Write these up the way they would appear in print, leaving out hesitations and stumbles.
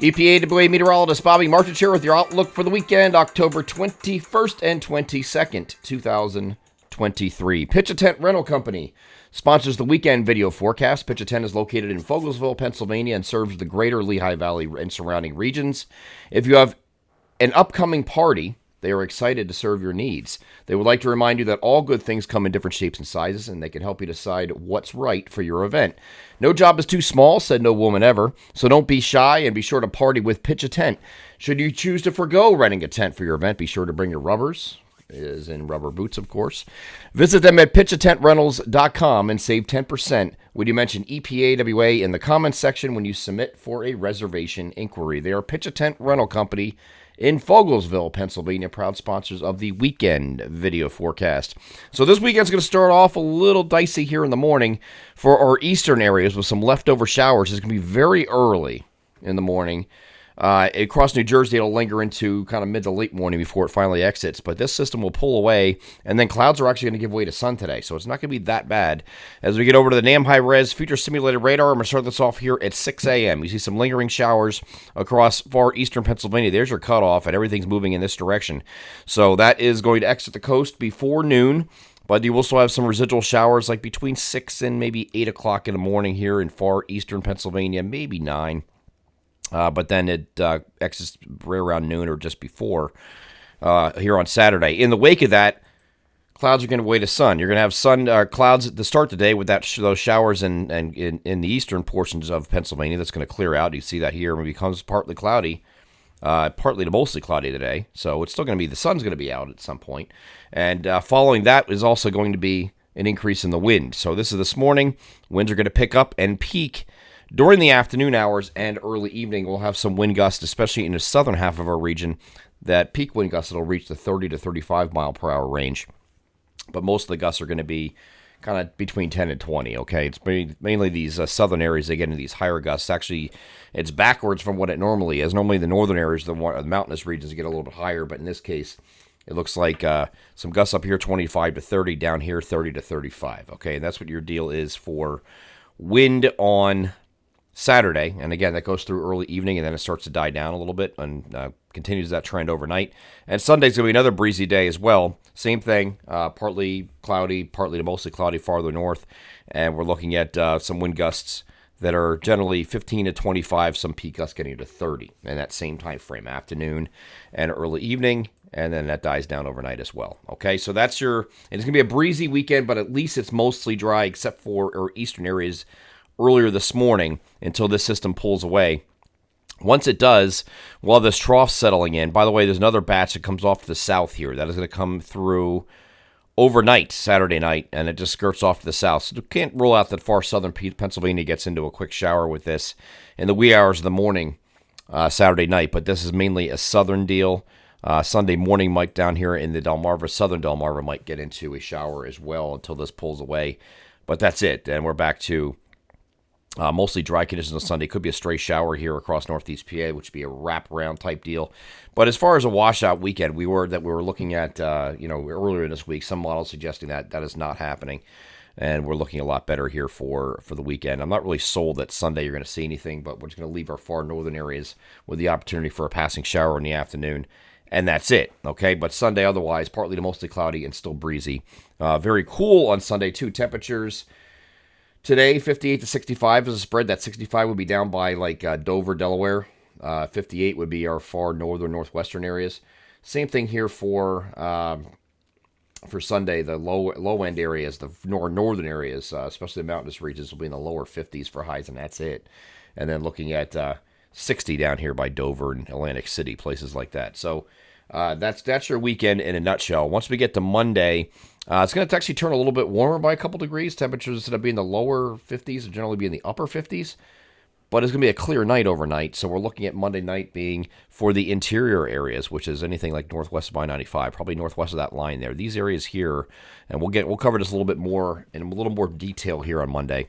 EPAWA meteorologist Bobby Martich here with your outlook for the weekend, October 21st and 22nd, 2023. Pitch a Tent Rental Company sponsors the weekend video forecast. Pitch a Tent is located in Fogelsville, Pennsylvania, and serves the greater Lehigh Valley and surrounding regions. If you have an upcoming party, they are excited to serve your needs. They would like to remind you that all good things come in different shapes and sizes, and they can help you decide what's right for your event. No job is too small, said no woman ever, so don't be shy and be sure to party with Pitch a Tent. Should you choose to forgo renting a tent for your event, be sure to bring your rubbers, as in rubber boots, of course. Visit them at pitchatentrentals.com and save 10% when you mention EPAWA in the comments section when you submit for a reservation inquiry. They are Pitch a Tent Rental Company in Fogelsville, Pennsylvania, proud sponsors of the weekend video forecast. So this weekend's going to start off a little dicey here in the morning for our eastern areas with some leftover showers. It's going to be very early in the morning. Across New Jersey, it'll linger into kind of mid to late morning before it finally exits. But this system will pull away, and then clouds are actually going to give way to sun today. So it's not going to be that bad. As we get over to the NAM high-res future simulated radar, I'm going to start this off here at 6 a.m. You see some lingering showers across far eastern Pennsylvania. There's your cutoff, and everything's moving in this direction. So that is going to exit the coast before noon. But you will still have some residual showers like between 6 and maybe 8 o'clock in the morning here in far eastern Pennsylvania, maybe 9. But then it exits right around noon or just before here on Saturday. In the wake of that, clouds are going to weigh to sun. You're going to have clouds to start the day with those showers in the eastern portions of Pennsylvania. That's going to clear out. You see that here. It becomes partly cloudy, partly to mostly cloudy today. So it's still going to be, the sun's going to be out at some point. And following that is also going to be an increase in the wind. So this is this morning. Winds are going to pick up and peak during the afternoon hours and early evening. We'll have some wind gusts, especially in the southern half of our region. That peak wind gust will reach the 30 to 35 mile per hour range. But most of the gusts are going to be kind of between 10 and 20, okay? It's mainly these southern areas that get into these higher gusts. Actually, it's backwards from what it normally is. Normally, the northern areas, the mountainous regions, get a little bit higher. But in this case, it looks like some gusts up here, 25 to 30, down here, 30 to 35, okay? And that's what your deal is for wind on Saturday, and again, that goes through early evening, and then it starts to die down a little bit and continues that trend overnight. And Sunday's going to be another breezy day as well. Same thing, partly cloudy, partly to mostly cloudy farther north, and we're looking at some wind gusts that are generally 15 to 25, some peak gusts getting to 30 in that same time frame, afternoon and early evening, and then that dies down overnight as well. Okay, so it's going to be a breezy weekend, but at least it's mostly dry except for our eastern areas earlier this morning until this system pulls away. Once it does, we'll have this trough settling in. By the way, there's another batch that comes off to the south here. That is going to come through overnight, Saturday night, and it just skirts off to the south. So you can't rule out that far southern Pennsylvania gets into a quick shower with this in the wee hours of the morning Saturday night, but this is mainly a southern deal. Sunday morning might down here in the Delmarva, southern Delmarva might get into a shower as well until this pulls away. But that's it, and we're back to mostly dry conditions on Sunday. Could be a stray shower here across northeast PA, which would be a wraparound type deal. But as far as a washout weekend, we were looking at earlier this week, some models suggesting that is not happening, and we're looking a lot better here for the weekend. I'm not really sold that Sunday you're going to see anything, but we're just going to leave our far northern areas with the opportunity for a passing shower in the afternoon, and that's it. Okay, but Sunday otherwise partly to mostly cloudy and still breezy. Very cool on Sunday too. Temperatures today, 58 to 65 is a spread. That 65 would be down by like Dover, Delaware. 58 would be our far northern, northwestern areas. Same thing here for Sunday. The low end areas, the northern areas, especially the mountainous regions, will be in the lower 50s for highs, and that's it. And then looking at 60 down here by Dover and Atlantic City, places like that. So that's your weekend in a nutshell. Once we get to Monday, it's going to actually turn a little bit warmer by a couple degrees. Temperatures instead of being in the lower 50s will generally be in the upper 50s. But it's going to be a clear night overnight. So we're looking at Monday night being for the interior areas, which is anything like northwest of I-95, probably northwest of that line there. These areas here, and we'll cover this a little bit more in a little more detail here on Monday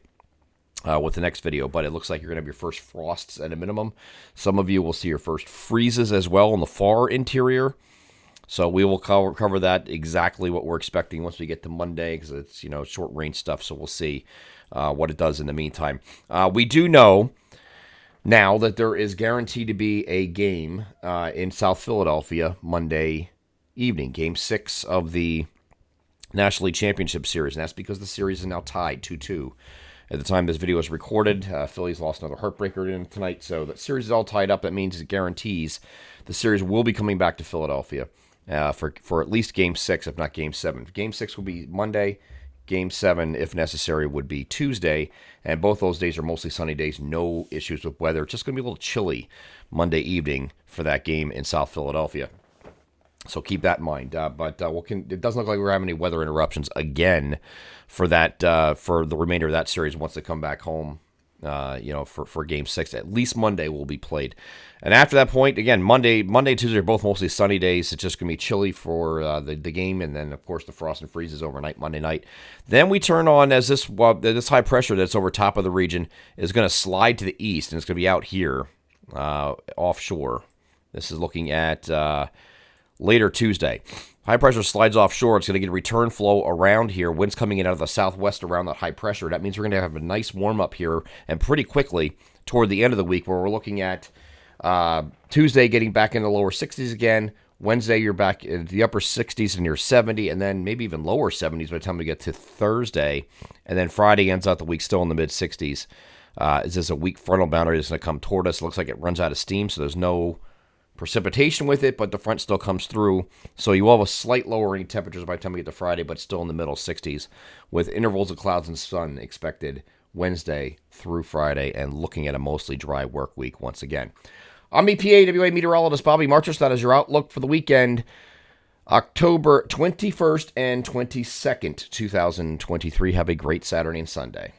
with the next video. But it looks like you're going to have your first frosts at a minimum. Some of you will see your first freezes as well in the far interior. So we will cover that, exactly what we're expecting once we get to Monday, because it's short range stuff. So we'll see what it does in the meantime. We do know Now that there is guaranteed to be a game in South Philadelphia Monday evening, Game 6 of the National League Championship Series, and that's because the series is now tied 2-2. At the time this video is recorded, Phillies lost another heartbreaker tonight, so the series is all tied up. That means it guarantees the series will be coming back to Philadelphia for at least Game 6, if not Game 7. Game 6 will be Monday. Game 7, if necessary, would be Tuesday, and both those days are mostly sunny days, no issues with weather. It's just going to be a little chilly Monday evening for that game in South Philadelphia. So keep that in mind. But it doesn't look like we're having any weather interruptions again for that for the remainder of that series once they come back home. For Game 6, at least Monday will be played, and after that point, again, Monday, Tuesday are both mostly sunny days. It's just gonna be chilly for the game, and then of course the frost and freezes overnight Monday night. Then we turn on as this high pressure that's over top of the region is gonna slide to the east, and it's gonna be out here offshore. This is looking at later Tuesday. High pressure slides offshore. It's going to get a return flow around here. Winds coming in out of the southwest around that high pressure. That means we're going to have a nice warm up here and pretty quickly toward the end of the week where we're looking at Tuesday getting back in the lower 60s again. Wednesday, you're back in the upper 60s and near 70, and then maybe even lower 70s by the time we get to Thursday. And then Friday ends out the week still in the mid 60s. Is this a weak frontal boundary that's going to come toward us? It looks like it runs out of steam, so there's no precipitation with it, but the front still comes through. So you will have a slight lowering temperatures by the time we get to Friday, but still in the middle 60s with intervals of clouds and sun expected Wednesday through Friday, and looking at a mostly dry work week once again. I'm EPAWA meteorologist Bobby Marchus. That is your outlook for the weekend, October 21st and 22nd, 2023. Have a great Saturday and Sunday.